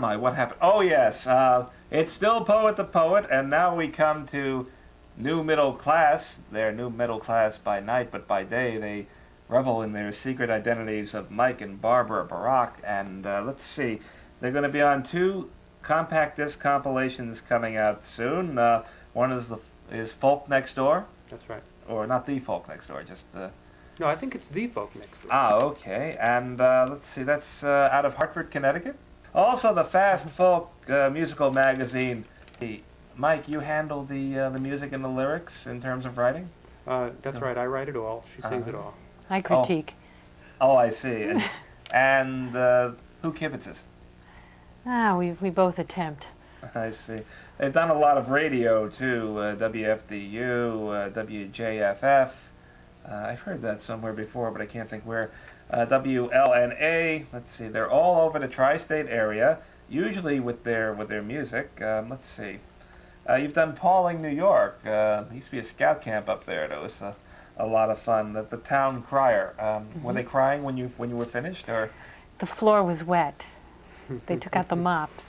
am I? What happened? Oh, yes. It's still Poet the Poet, and now we come to new middle class. They're new middle class by night, but by day they revel in their secret identities of Mike and Barbara Borok. And let's see, they're going to be on 2 compact disc compilations coming out soon. One is Folk Next Door. That's right. Or not The Folk Next Door, just... No, I think it's The Folk Next Door. Ah, okay. And let's see, that's out of Hartford, Connecticut. Also, the Fast Folk musical magazine. Mike, you handle the music and the lyrics in terms of writing? That's right. I write it all. She sings it all. I critique. Oh, I see. And who kibitzes? We both attempt. I see. They've done a lot of radio, too. WFDU, WJFF. I've heard that somewhere before, but I can't think where. WLNA. Let's see. They're all over the tri-state area, usually with their music. Let's see. You've done Pauling, New York. There used to be a scout camp up there. That was a lot of fun. The town crier. Were they crying when you were finished, or? The floor was wet. They took out the mops.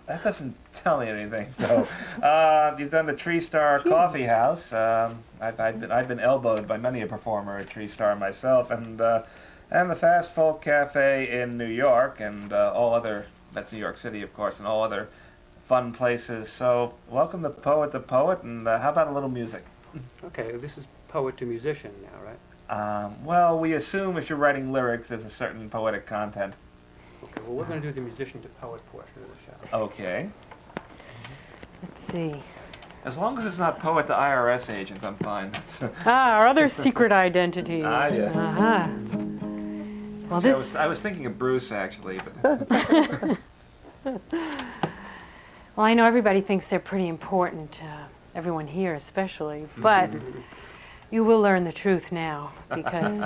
That doesn't tell me anything. So, you've done the Tree Star Coffee House. I've been elbowed by many a performer at Tree Star myself, and the Fast Folk Cafe in New York, and all other. That's New York City, of course, and all other fun places. So, welcome to Poet the Poet, and how about a little music? Okay, this is poet to musician now, right? Well, we assume if you're writing lyrics, there's a certain poetic content. Okay, well, we're going to do the musician to poet portion of the show. Okay. Let's see. As long as it's not poet to IRS agent, I'm fine. Our other secret identities. Yes. Well, this... I was thinking of Bruce, actually, but that's... Well, I know everybody thinks they're pretty important, everyone here especially, but you will learn the truth now, because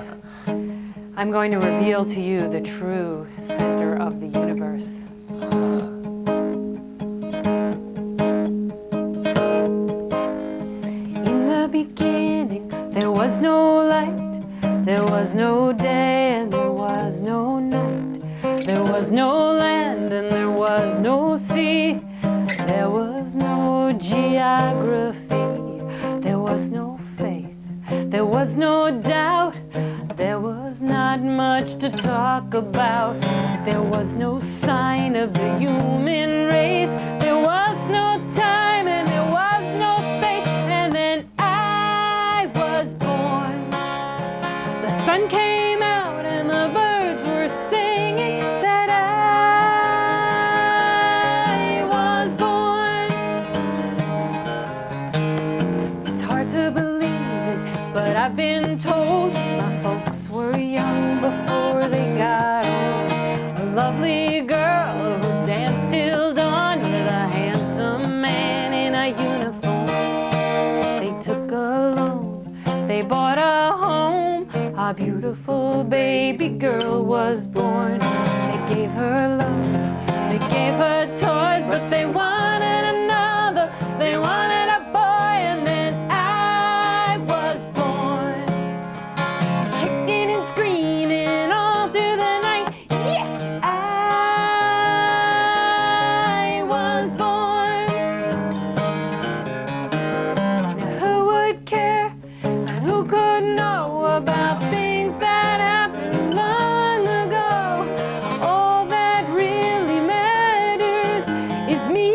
I'm going to reveal to you the true center of the universe. In the beginning, there was no light, there was no day, and there was no night. There was no land, and there was no sea. There was no geography. There was no faith. There was no doubt. There was not much to talk about. There was no sign of the human race. There was no time and there was no space. And then I was born. The sun came out and the birds were singing that I was born. It's hard to believe it, but I've been told my folks were young before they got old. A lovely girl who danced till dawn with a handsome man in a uniform. They took a loan, they bought a home. A beautiful baby girl was born. They gave her love, they gave her toys, but they wanted another. They wanted a boy, and then I was born. Kicking and screaming all through the night. Yes, I was born. Now who would care, and who could know about things that happened long ago? All that really matters is me.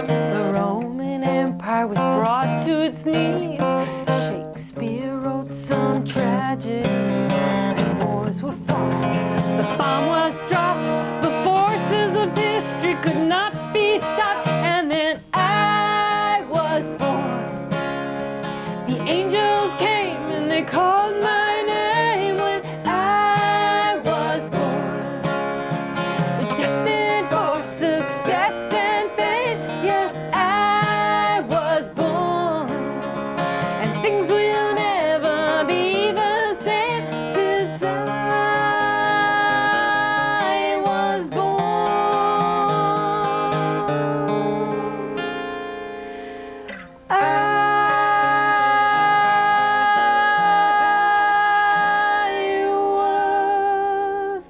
The Roman Empire was brought to its knees. Shakespeare wrote some tragedies, and wars were fought. The bomb was dropped. The forces of history could not be stopped. And then I was born. The angels came and they called my name when I was born. Destined for success and fame. Yes, I was born. I was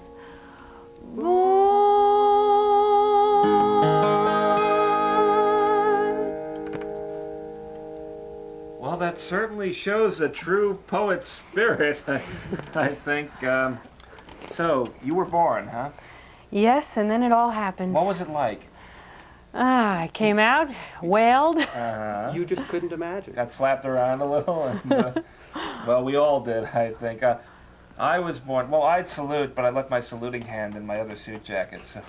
born. Well, that certainly shows a true poet's spirit, I think. So, you were born, huh? Yes, and then it all happened. What was it like? I came out, wailed. You just couldn't imagine. Got slapped around a little, and well, we all did, I think. I was born. Well, I'd salute, but I left my saluting hand in my other suit jacket, so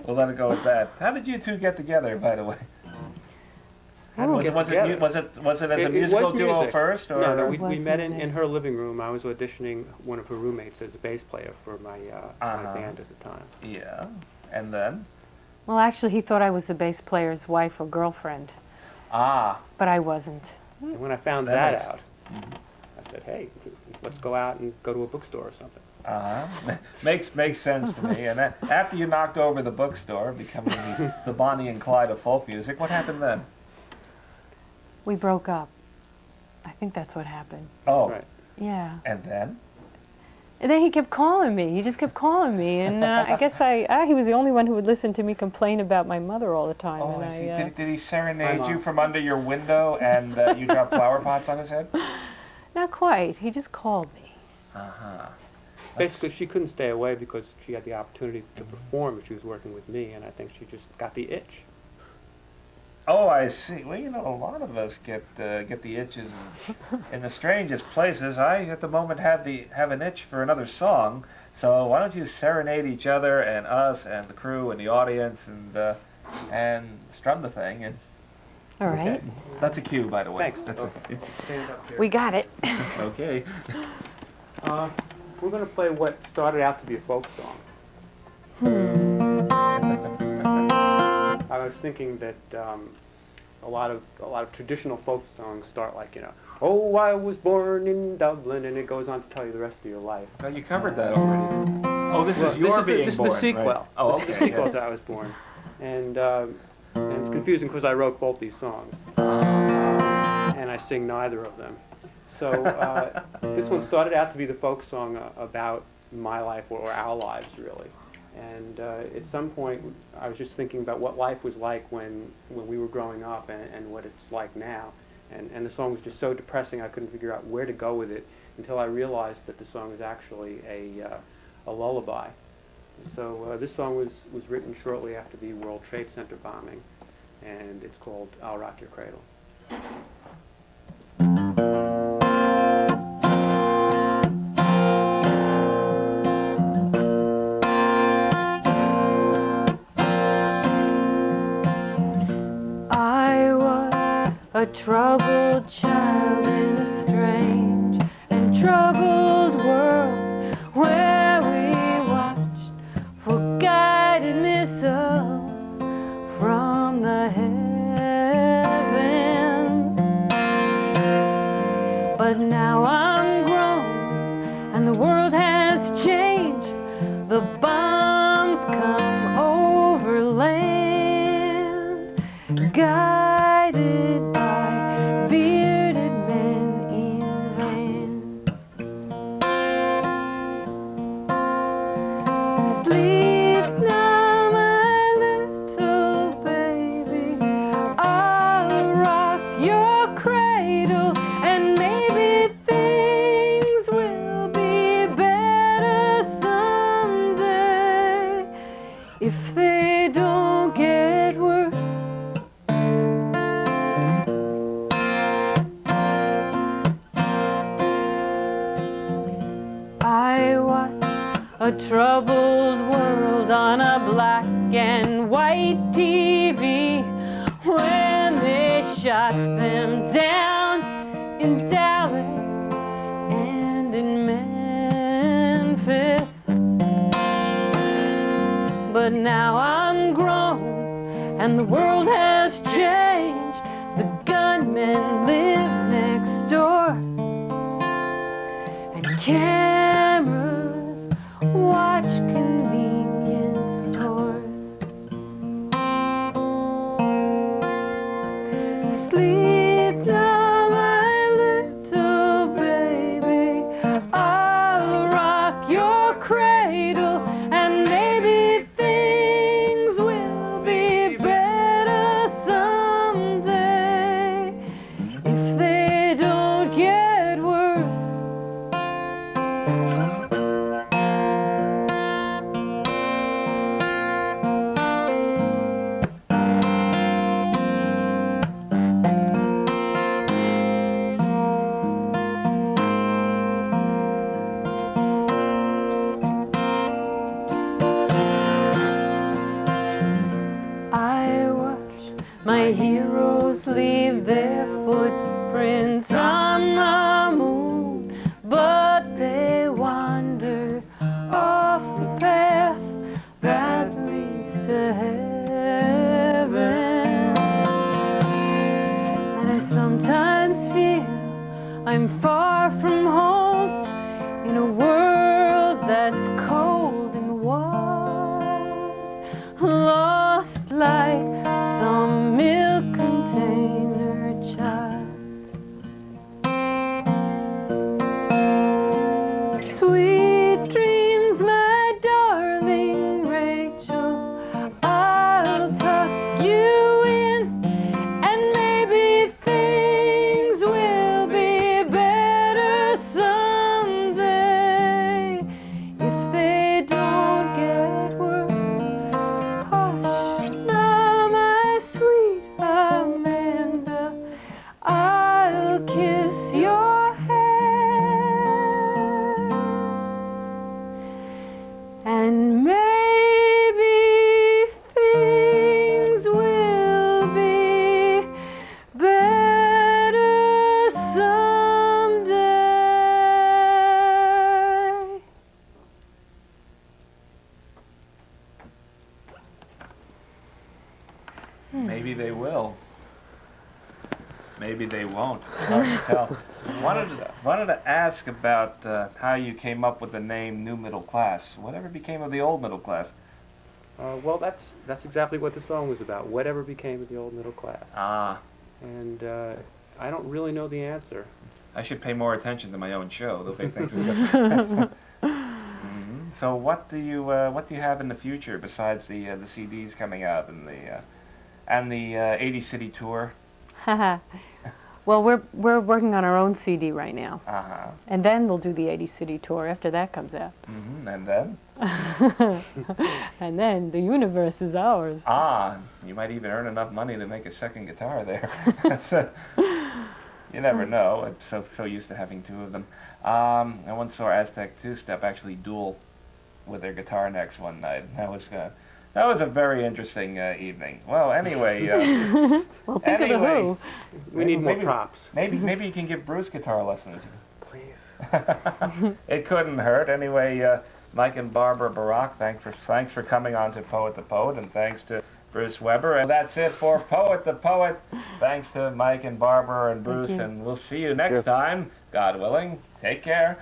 we'll let it go with that. How did you two get together, by the way? Was it as a musical duo music. first, or No, we Was met in music. her living room. I was auditioning one of her roommates as a bass player for my Uh-huh. band at the time. Yeah, and then Well, actually, he thought I was the bass player's wife or girlfriend, but I wasn't. And when I found That that makes- out, I said, "Hey, let's go out and go to a bookstore or something." makes sense to me. And after you knocked over the bookstore, becoming the Bonnie and Clyde of folk music, what happened then? We broke up. I think that's what happened. Oh, Right. Yeah. and then? And then he kept calling me. He just kept calling me, and I guess he was the only one who would listen to me complain about my mother all the time. Oh, and I see. Did he My serenade mom. you from under your window and you dropped flower pots on his head? Not quite. He just called me. Uh-huh. Basically, she couldn't stay away because she had the opportunity to perform if she was working with me, and I think she just got the itch. Oh, I see. Well, a lot of us get the itches in the strangest places. I, at the moment, have an itch for another song. So why don't you serenade each other and us and the crew and the audience and strum the thing? And All right. Okay. that's a cue, by the way. Thanks. That's Okay. Stand up here. We got it. okay. We're going to play what started out to be a folk song. I was thinking that a lot of traditional folk songs start like, "Oh, I was born in Dublin," and it goes on to tell you the rest of your life. Well, you covered that already. Oh, this is your being this born. is the sequel. Right? Oh, This okay. is the sequel to I Was Born, and it's confusing because I wrote both these songs, and I sing neither of them. So this one started out to be the folk song about my life or our lives, really. And at some point, I was just thinking about what life was like when we were growing up and what it's like now. And the song was just so depressing, I couldn't figure out where to go with it until I realized that the song is actually a lullaby. And so this song was written shortly after the World Trade Center bombing, and it's called "I'll Rock Your Cradle." I was a troubled child in a strange and troubled world where we watched for guided missiles from the heavens. But now I'm grown and the world has changed. The bombs come over land, guided by bearded men in vans. Sleep now, my little baby. I'll rock your cradle, and maybe things will be better someday if they don't get worse. I watch a troubled world on a black and white TV when they shot them down in Dallas and in Memphis. But now I'm grown and the world has changed. The gunmen live next door, and cameras watch convenience stores. Sleep now, my little baby. I'll rock your cradle, and maybe things will be better someday if they don't get worse. I watch my heroes leave their footprints on the moon, but they wander off the path that leads to heaven. And I sometimes feel I'm far from home in a world that's cold and wild, lost like some milk container child. Sweet dreams, my darling Rachel. I'll tuck you in, and maybe things will be better someday if they don't get worse. Hush now, my sweet Amanda. I'll kiss your hair, and maybe things will be better someday. Maybe they will. Maybe they won't. Hard to tell. Wanted to ask about how you came up with the name New Middle Class. Whatever became of the old middle class? Well, that's exactly what the song was about. Whatever became of the old middle class. Ah, And I don't really know the answer. I should pay more attention to my own show. They'll make things good. So what do you have in the future besides the CDs coming out and the 80 city tour? Well, we're working on our own CD right now, Uh-huh. and then we'll do the 80 city tour after that comes out. And then? And then the universe is ours. Ah, you might even earn enough money to make a second guitar there. You never know. I'm so used to having two of them. I once saw Aztec Two-Step actually duel with their guitar necks one night. That was a very interesting evening. Well, anyway. Well, think of the Who. We need more props. Maybe you can give Bruce guitar lessons. Please. It couldn't hurt. Anyway, Mike and Barbara Borok, thanks for coming on to Poet the Poet, and thanks to Bruce Weber. And that's it for Poet the Poet. Thanks to Mike and Barbara and Bruce, and we'll see you next time, God willing. Take care.